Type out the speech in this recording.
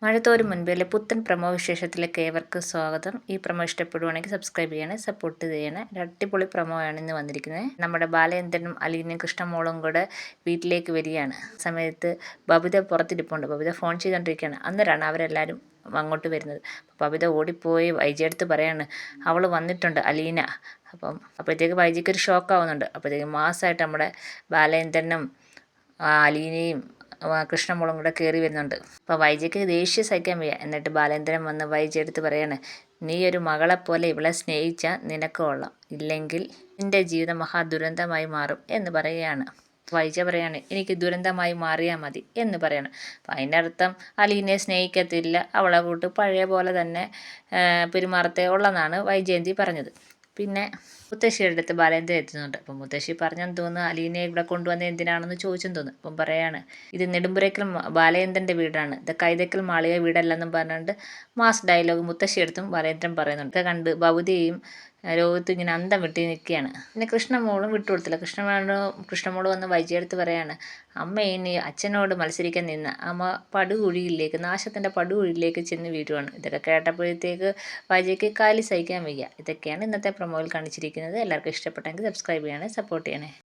മഴത്തോരും മുൻപിലെ പുത്തൻ പ്രമോ വിശേഷത്തിലേക്ക് ഏവർക്കും സ്വാഗതം. ഈ പ്രമോ ഇഷ്ടപ്പെടുവാണെങ്കിൽ സബ്സ്ക്രൈബ് ചെയ്യണേ, സപ്പോർട്ട് ചെയ്യണേ. ഒരു അടിപൊളി പ്രമോ ആണ് ഇന്ന് വന്നിരിക്കുന്നത്. നമ്മുടെ ബാലേന്ദ്രനും അലീനയും കൃഷ്ണമോളും കൂടെ വീട്ടിലേക്ക് വരികയാണ്. സമയത്ത് ബബിത പുറത്തിരിപ്പുണ്ട്. ബബിത ഫോൺ ചെയ്തുകൊണ്ടിരിക്കുകയാണ്. അന്നേരമാണ് അവരെല്ലാവരും അങ്ങോട്ട് വരുന്നത്. ബബിത ഓടിപ്പോയി വൈജിയെടുത്ത് പറയാണ്, അവൾ വന്നിട്ടുണ്ട് അലീന. അപ്പോഴത്തേക്ക് വൈജിക്ക് ഒരു ഷോക്ക് ആവുന്നുണ്ട്. അപ്പോഴത്തേക്ക് മാസമായിട്ട് നമ്മുടെ ബാലേന്ദ്രനും അലീനയും കൃഷ്ണമോളും കൂടെ കയറി വരുന്നുണ്ട്. അപ്പോൾ വൈജയ്ക്ക് ദേഷ്യം സഹിക്കാൻ വയ്യ. എന്നിട്ട് ബാലേന്ദ്രൻ വന്ന് വൈജ എടുത്ത് പറയാണ്, നീ ഒരു മകളെപ്പോലെ ഇവളെ സ്നേഹിച്ചാൽ നിനക്ക് കൊള്ളാം, ഇല്ലെങ്കിൽ നിൻ്റെ ജീവിതം മഹാദുരന്തമായി മാറും എന്ന് പറയുകയാണ്. വൈജ പറയാണ്, എനിക്ക് ദുരന്തമായി മാറിയാൽ മതി എന്ന് പറയണം. അപ്പം അതിനർത്ഥം അലീനെ സ്നേഹിക്കത്തില്ല, അവളെ കൂട്ട് പഴയ പോലെ തന്നെ പെരുമാറത്തേ ഉള്ളെന്നാണ് വൈജയന്തി പറഞ്ഞത്. പിന്നെ മുത്തശ്ശിയുടെ അടുത്ത് ബാലേന്ദ്രൻ എത്തുന്നുണ്ട്. അപ്പം മുത്തശ്ശി പറഞ്ഞെന്ന് തോന്നുന്നു, അലീനെ ഇവിടെ കൊണ്ടുവന്ന എന്തിനാണെന്ന് ചോദിച്ചെന്ന് തോന്നുന്നു. അപ്പം പറയാണ്, ഇത് നെടുമ്പുരയ്ക്കൽ ബാലേന്ദ്രൻ്റെ വീടാണ്, ഇത് കൈതക്കൽ മാളിക വീടല്ലെന്നും പറഞ്ഞുകൊണ്ട് മാസ് ഡയലോഗ് മുത്തശ്ശി എടുത്തും ബാലേന്ദ്രൻ പറയുന്നുണ്ട്. ഇത് കണ്ട് ഭൗതിയും രോഹിത്തും ഇങ്ങനെ അന്തം വിട്ടി നിൽക്കുകയാണ്. പിന്നെ കൃഷ്ണമോളും വിട്ടുകൊടുത്തില്ല. കൃഷ്ണമോള് വന്ന് വൈജിയെടുത്ത് പറയാണ്, അമ്മ ഇനി അച്ഛനോട് മത്സരിക്കാൻ നിന്ന് അമ്മ പടുകുഴിയിലേക്ക്, നാശത്തിൻ്റെ പടുകുഴിയിലേക്ക് ചെന്ന് വീഴുവാണ്. ഇതൊക്കെ കേട്ടപ്പോഴത്തേക്ക് വൈജിക്ക് കാലി സഹിക്കാൻ വയ്യ. ഇതൊക്കെയാണ് ഇന്നത്തെ പ്രൊമോയിൽ കാണിച്ചിരിക്കുന്നത്. എല്ലാവർക്കും ഇഷ്ടപ്പെട്ടെങ്കിൽ സബ്സ്ക്രൈബ് ചെയ്യണേ, സപ്പോർട്ട് ചെയ്യണേ.